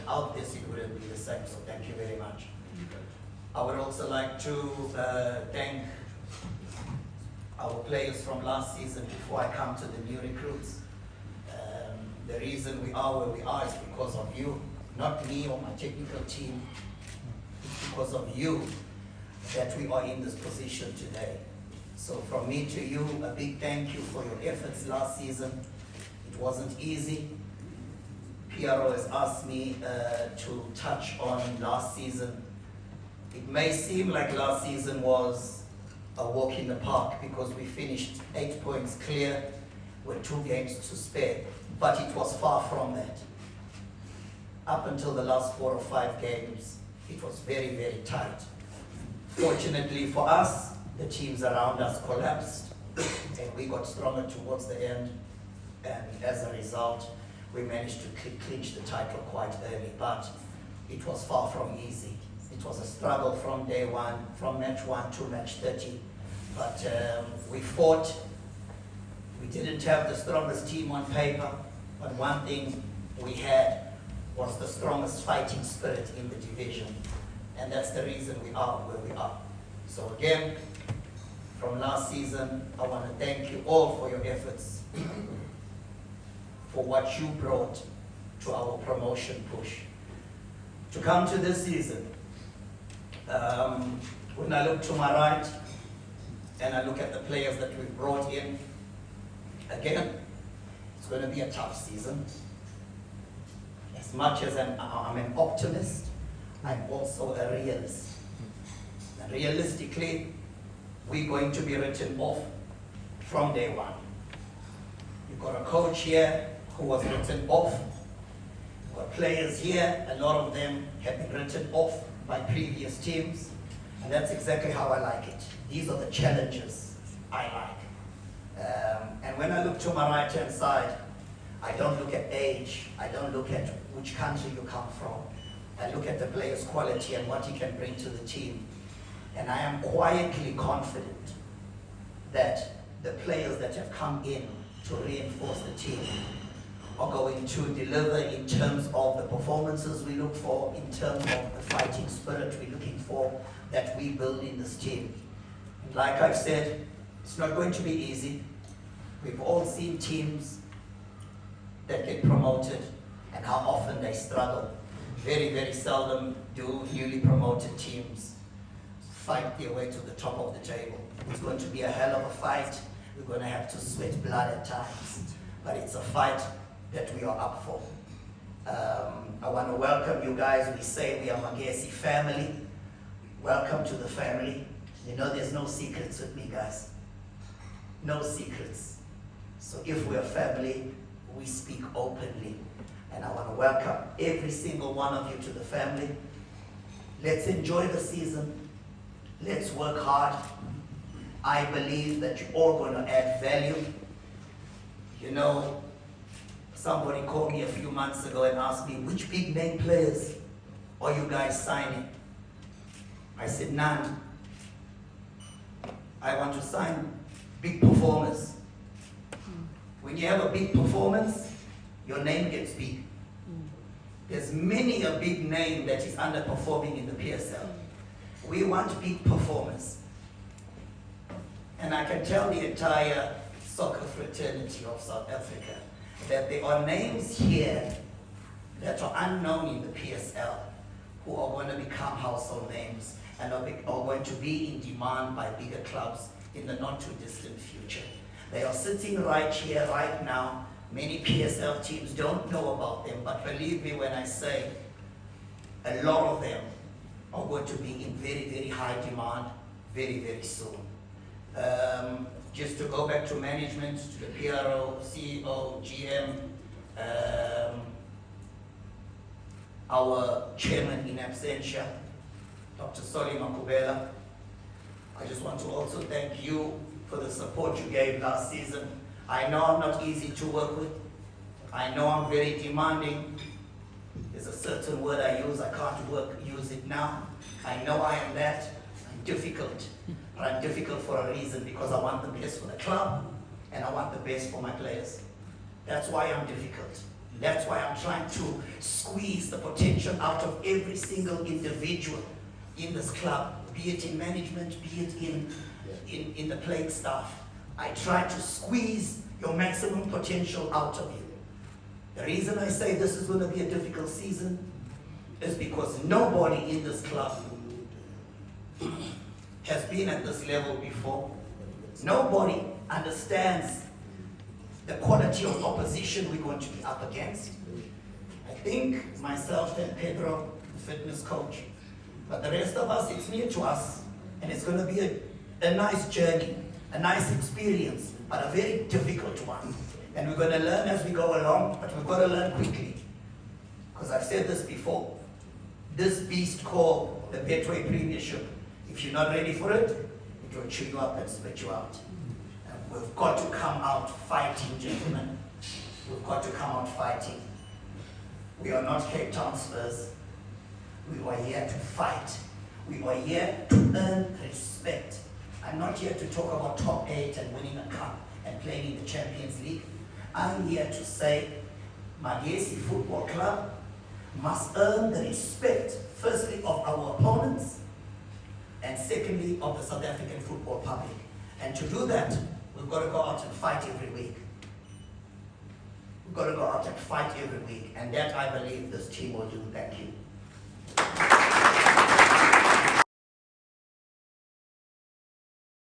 without this it wouldn't be the same, so thank you very much. I would also like to thank our players from last season before I come to the new recruits. The reason we are where we are is because of you, not me or my technical team. It's because of you that we are in this position today. So from me to you, a big thank you for your efforts last season. It wasn't easy. PRO has asked me to touch on last season. It may seem like last season was a walk in the park because we finished 8 points clear with 2 games to spare, but it was far from that. Up until the last 4 or 5 games, it was very, very tight. Fortunately for us, the teams around us collapsed and we got stronger towards the end, and as a result, we managed to clinch the title quite early, but it was far from easy. It was a struggle from day one, from match 1 to match 30, but we fought. We didn't have the strongest team on paper, but one thing we had was the strongest fighting spirit in the division, and that's the reason we are where we are. So again, from last season, I want to thank you all for your efforts, for what you brought to our promotion push. To come to this season, when I look to my right and I look at the players that we brought in, again, it's going to be a tough season. As much as I'm an optimist, I'm also a realist. And realistically, we're going to be written off from day one. You've got a coach here who was written off. You've got players here, a lot of them have been written off by previous teams, and that's exactly how I like it. These are the challenges I like. And when I look to my right-hand side, I don't look at age, I don't look at which country you come from. I look at the player's quality and what he can bring to the team. And I am quietly confident that the players that have come in to reinforce the team are going to deliver in terms of the performances we look for, in terms of the fighting spirit we're looking for, that we build in this team. And like I've said, it's not going to be easy. We've all seen teams that get promoted and how often they struggle. Very, very seldom do newly promoted teams fight their way to the top of the table. It's going to be a hell of a fight. We're going to have to sweat blood at times, but it's a fight that we are up for. I want to welcome you guys. We say we are Magesi family. Welcome to the family. You know there's no secrets with me, guys. No secrets. So if we're family, we speak openly. And I want to welcome every single one of you to the family. Let's enjoy the season. Let's work hard. I believe that you're all going to add value. You know, somebody called me a few months ago and asked me, which big name players are you guys signing? I said, none. I want to sign big performers. When you have a big performance, your name gets big. There's many a big name that is underperforming in the PSL. We want big performers. And I can tell the entire soccer fraternity of South Africa that there are names here that are unknown in the PSL who are going to become household names and are going to be in demand by bigger clubs in the not too distant future. They are sitting right here, right now. Many PSL teams don't know about them, but believe me when I say a lot of them are going to be in very, very high demand very, very soon. Just to go back to management, to the PRO, CEO, GM, our chairman in absentia, Dr. Soli Makubela. I just want to also thank you for the support you gave last season. I know I'm not easy to work with. I know I'm very demanding. There's a certain word I use, I can't use it now. I know I am that. I'm difficult. But I'm difficult for a reason, because I want the best for the club and I want the best for my players. That's why I'm difficult. That's why I'm trying to squeeze the potential out of every single individual in this club, be it in management, be it in the playing staff. I try to squeeze your maximum potential out of you. The reason I say this is going to be a difficult season is because nobody in this club has been at this level before. Nobody understands the quality of opposition we're going to be up against. I think myself and Pedro, the fitness coach, but the rest of us, it's new to us, and it's going to be a nice journey, a nice experience, but a very difficult one. And we're going to learn as we go along, but we've got to learn quickly. Because I've said this before, this beast called the Betway Premiership, if you're not ready for it, it will chew you up and spit you out. And we've got to come out fighting, gentlemen. We've got to come out fighting. We are not Cape Town Spurs. We are here to fight. We are here to earn respect. I'm not here to talk about top 8 and winning a cup and playing in the Champions League. I'm here to say Magesi Football Club must earn the respect, firstly, of our opponents, and secondly, of the South African football public. And to do that, we've got to go out and fight every week. We've got to go out and fight every week. And that, I believe, this team will do. Thank you.